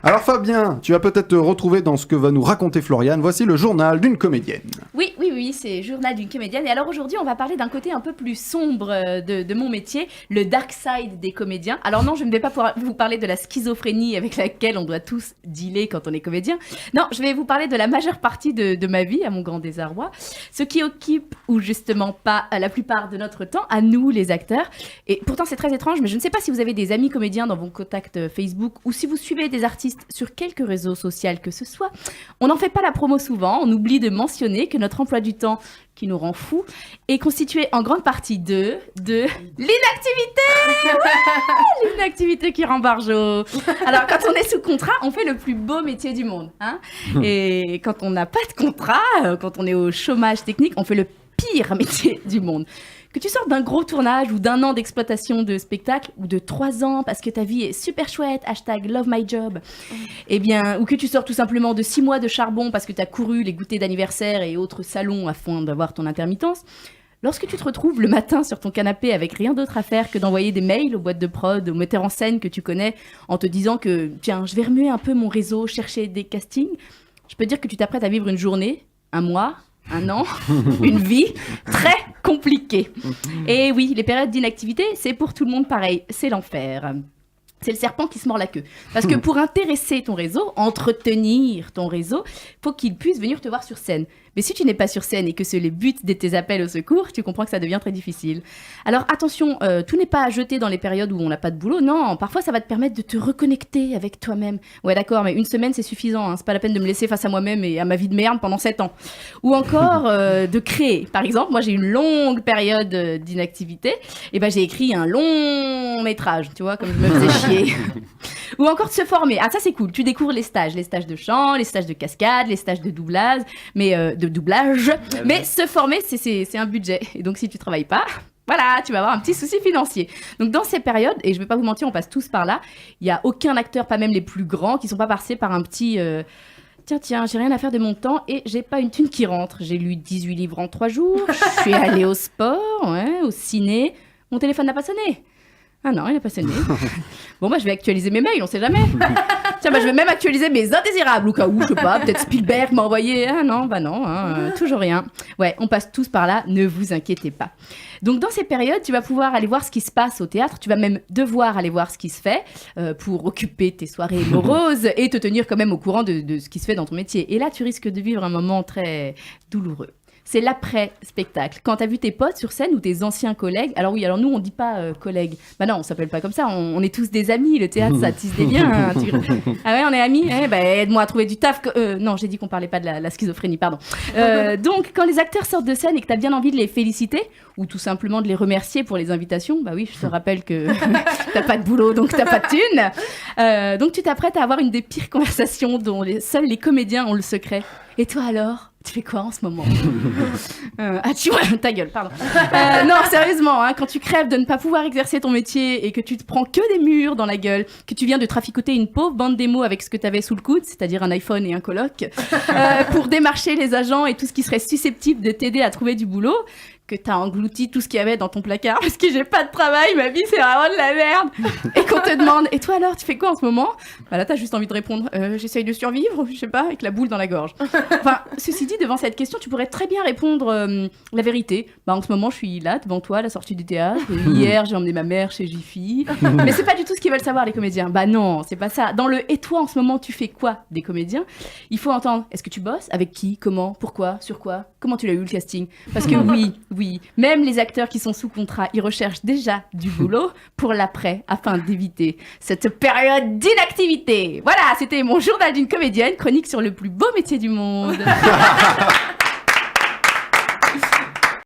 Alors Fabien, tu vas peut-être te retrouver dans ce que va nous raconter Floriane. Voici le journal d'une comédienne. Oui, c'est Journal d'une comédienne. Et alors aujourd'hui, on va parler d'un côté un peu plus sombre de mon métier, le dark side des comédiens. Alors non, je ne vais pas vous parler de la schizophrénie avec laquelle on doit tous dealer quand on est comédien. Non, je vais vous parler de la majeure partie de ma vie, à mon grand désarroi. Ce qui occupe, ou justement pas, la plupart de notre temps, à nous les acteurs. Et pourtant c'est très étrange, mais je ne sais pas si vous avez des amis comédiens dans vos contacts Facebook ou si vous suivez des artistes sur quelque réseau social que ce soit. On n'en fait pas la promo souvent, on oublie de mentionner que notre emploi du temps, qui nous rend fous, est constitué en grande partie de l'inactivité. Ouais, l'inactivité qui rend barjot. Alors quand on est sous contrat, on fait le plus beau métier du monde, hein. Et quand on n'a pas de contrat, quand on est au chômage technique, on fait le pire métier du monde. Que tu sortes d'un gros tournage ou d'un an d'exploitation de spectacle ou de 3 ans parce que ta vie est super chouette, #LoveMyJob, eh bien, ou que tu sors tout simplement de 6 mois de charbon parce que tu as couru les goûters d'anniversaire et autres salons afin d'avoir ton intermittence, lorsque tu te retrouves le matin sur ton canapé avec rien d'autre à faire que d'envoyer des mails aux boîtes de prod, aux metteurs en scène que tu connais en te disant que tiens, je vais remuer un peu mon réseau, chercher des castings, je peux te dire que tu t'apprêtes à vivre une journée, un mois, un an, une vie très compliquée. Et oui, les périodes d'inactivité, c'est pour tout le monde pareil, c'est l'enfer. C'est le serpent qui se mord la queue. Parce que pour intéresser ton réseau, entretenir ton réseau, faut qu'il puisse venir te voir sur scène. Mais si tu n'es pas sur scène et que c'est le but de tes appels au secours, tu comprends que ça devient très difficile. Alors attention, tout n'est pas à jeter dans les périodes où on n'a pas de boulot. Non, parfois ça va te permettre de te reconnecter avec toi-même. Ouais d'accord, mais une semaine c'est suffisant, hein. C'est pas la peine de me laisser face à moi-même et à ma vie de merde pendant 7 ans. Ou encore de créer. Par exemple, moi j'ai une longue période d'inactivité. Et ben j'ai écrit un long métrage, tu vois, comme je me faisais chier. Ou encore de se former. Ah ça c'est cool, tu découvres les stages de chant, les stages de cascade, les stages de doublage, mais se former c'est un budget. Et donc si tu travailles pas, voilà, tu vas avoir un petit souci financier. Donc dans ces périodes, et je vais pas vous mentir, on passe tous par là, il y a aucun acteur, pas même les plus grands, qui sont pas passés par un petit tiens, j'ai rien à faire de mon temps et j'ai pas une thune qui rentre. J'ai lu 18 livres en 3 jours, je suis allée au sport, ouais, au ciné, mon téléphone n'a pas sonné. Ah non, il n'a pas sonné. Bon, moi, je vais actualiser mes mails, on sait jamais. Tiens, je vais même actualiser mes indésirables, au cas où, je sais pas, peut-être Spielberg m'a envoyé. Ah non, bah non, hein, toujours rien. Ouais, on passe tous par là, ne vous inquiétez pas. Donc, dans ces périodes, tu vas pouvoir aller voir ce qui se passe au théâtre. Tu vas même devoir aller voir ce qui se fait pour occuper tes soirées moroses et te tenir quand même au courant de ce qui se fait dans ton métier. Et là, tu risques de vivre un moment très douloureux. C'est l'après-spectacle. Quand t'as vu tes potes sur scène ou tes anciens collègues, alors oui, alors nous on dit pas collègues. Bah non, on s'appelle pas comme ça, on est tous des amis, le théâtre ça tisse des liens. Hein, ah ouais, on est amis. Aide-moi à trouver du taf. Non, j'ai dit qu'on parlait pas de la schizophrénie, pardon. Donc quand les acteurs sortent de scène et que t'as bien envie de les féliciter ou tout simplement de les remercier pour les invitations, bah oui, je te rappelle que t'as pas de boulot donc t'as pas de thune. Donc tu t'apprêtes à avoir une des pires conversations dont seuls les comédiens ont le secret. Et toi alors? Tu fais quoi en ce moment? Tu vois, ta gueule, pardon. Non, sérieusement, hein, quand tu crèves de ne pas pouvoir exercer ton métier et que tu te prends que des murs dans la gueule, que tu viens de traficoter une pauvre bande démo avec ce que tu avais sous le coude, c'est-à-dire un iPhone et un coloc, pour démarcher les agents et tout ce qui serait susceptible de t'aider à trouver du boulot, que t'as englouti tout ce qu'il y avait dans ton placard parce que j'ai pas de travail, ma vie c'est vraiment de la merde, et qu'on te demande et toi alors tu fais quoi en ce moment? Bah là t'as juste envie de répondre j'essaye de survivre, je sais pas, avec la boule dans la gorge. Enfin ceci dit, devant cette question tu pourrais très bien répondre la vérité. Bah en ce moment je suis là devant toi à la sortie du théâtre, hier j'ai emmené ma mère chez Jiffy. Mais c'est pas du tout ce qu'ils veulent savoir les comédiens. Bah non, c'est pas ça. Dans le et toi en ce moment tu fais quoi des comédiens, il faut entendre est-ce que tu bosses, avec qui, comment, pourquoi, sur quoi, comment tu l'as eu le casting. Parce que oui, même les acteurs qui sont sous contrat, ils recherchent déjà du boulot pour l'après, afin d'éviter cette période d'inactivité. Voilà, c'était mon journal d'une comédienne, chronique sur le plus beau métier du monde.